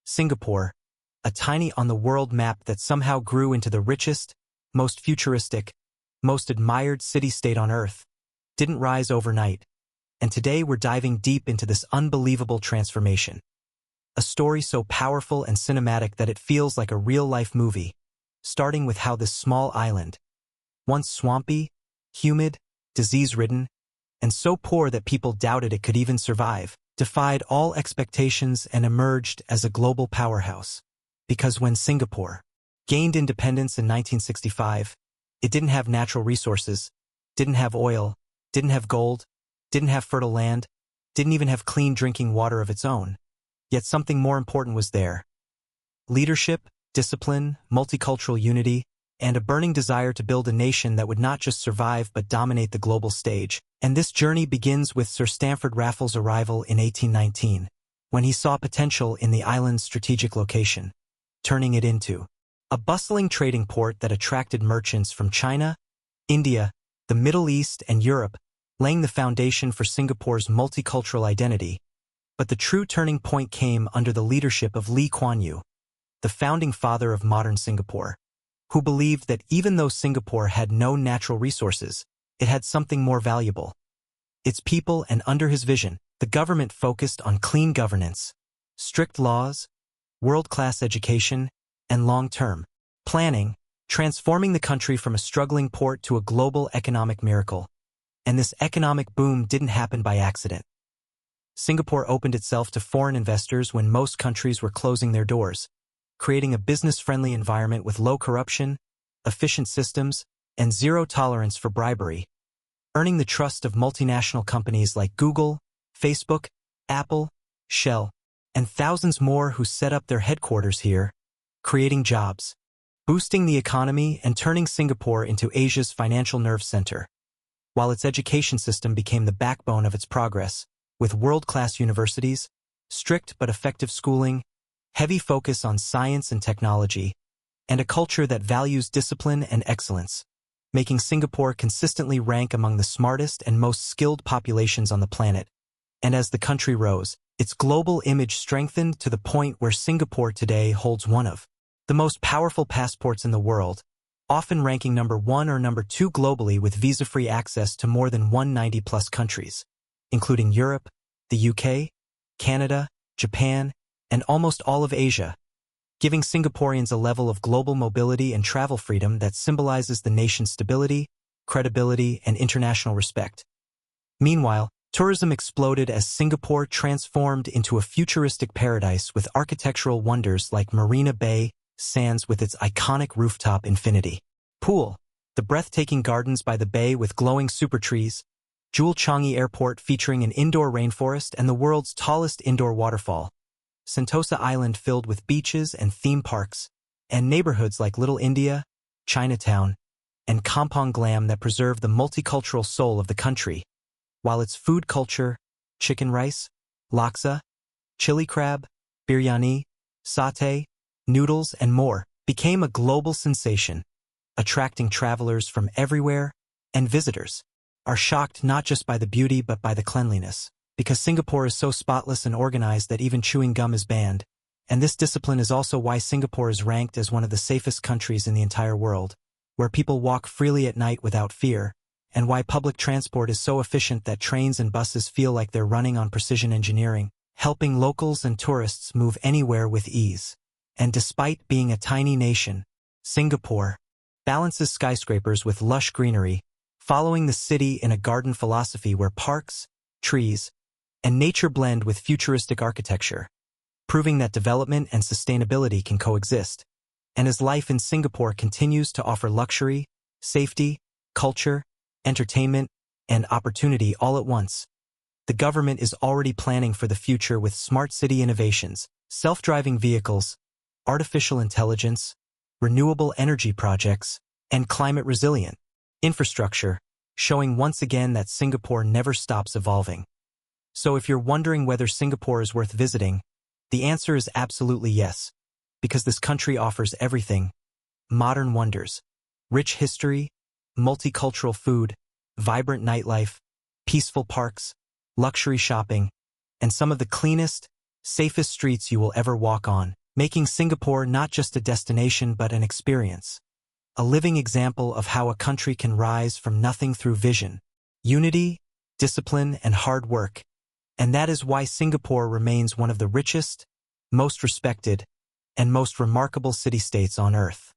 Singapore, a tiny on the world map that somehow grew into the richest, most futuristic, most admired city-state on Earth, didn't rise overnight. And today we're diving deep into this unbelievable transformation. A story so powerful and cinematic that it feels like a real-life movie, starting with how this small island, once swampy, humid, disease-ridden, and so poor that people doubted it could even survive, defied all expectations and emerged as a global powerhouse. Because when Singapore gained independence in 1965, it didn't have natural resources, didn't have oil, didn't have gold, didn't have fertile land, didn't even have clean drinking water of its own. Yet something more important was there. Leadership, discipline, multicultural unity, and a burning desire to build a nation that would not just survive but dominate the global stage. And this journey begins with Sir Stamford Raffles' arrival in 1819, when he saw potential in the island's strategic location, turning it into a bustling trading port that attracted merchants from China, India, the Middle East, and Europe, laying the foundation for Singapore's multicultural identity. But the true turning point came under the leadership of Lee Kuan Yew, the founding father of modern Singapore, who believed that even though Singapore had no natural resources, it had something more valuable: its people. And under his vision, the government focused on clean governance, strict laws, world-class education, and long-term planning, transforming the country from a struggling port to a global economic miracle. And this economic boom didn't happen by accident. Singapore opened itself to foreign investors when most countries were closing their doors, creating a business-friendly environment with low corruption, efficient systems, and zero tolerance for bribery, earning the trust of multinational companies like Google, Facebook, Apple, Shell, and thousands more who set up their headquarters here, creating jobs, boosting the economy, and turning Singapore into Asia's financial nerve center. While its education system became the backbone of its progress, with world-class universities, strict but effective schooling, heavy focus on science and technology, and a culture that values discipline and excellence, making Singapore consistently rank among the smartest and most skilled populations on the planet. And as the country rose, its global image strengthened to the point where Singapore today holds one of the most powerful passports in the world, often ranking number 1 or number 2 globally, with visa-free access to more than 190+ countries, including Europe, the UK, Canada, Japan, and almost all of Asia, giving Singaporeans a level of global mobility and travel freedom that symbolizes the nation's stability, credibility, and international respect. Meanwhile, tourism exploded as Singapore transformed into a futuristic paradise with architectural wonders like Marina Bay Sands with its iconic rooftop infinity pool, the breathtaking gardens by the bay with glowing super trees, Jewel Changi Airport featuring an indoor rainforest, and the world's tallest indoor waterfall, Sentosa Island filled with beaches and theme parks, and neighborhoods like Little India, Chinatown, and Kampong Glam that preserve the multicultural soul of the country, while its food culture, chicken rice, laksa, chili crab, biryani, satay, noodles, and more, became a global sensation, attracting travelers from everywhere, and visitors are shocked not just by the beauty but by the cleanliness, because Singapore is so spotless and organized that even chewing gum is banned. And this discipline is also why Singapore is ranked as one of the safest countries in the entire world, where people walk freely at night without fear, and why public transport is so efficient that trains and buses feel like they're running on precision engineering, helping locals and tourists move anywhere with ease. And despite being a tiny nation, Singapore balances skyscrapers with lush greenery, following the city in a garden philosophy where parks, trees, and nature blend with futuristic architecture, proving that development and sustainability can coexist. And as life in Singapore continues to offer luxury, safety, culture, entertainment, and opportunity all at once, the government is already planning for the future with smart city innovations, self-driving vehicles, artificial intelligence, renewable energy projects, and climate-resilient infrastructure, showing once again that Singapore never stops evolving. So if you're wondering whether Singapore is worth visiting, the answer is absolutely yes, because this country offers everything: modern wonders, rich history, multicultural food, vibrant nightlife, peaceful parks, luxury shopping, and some of the cleanest, safest streets you will ever walk on, making Singapore not just a destination but an experience. A living example of how a country can rise from nothing through vision, unity, discipline, and hard work. And that is why Singapore remains one of the richest, most respected, and most remarkable city-states on Earth.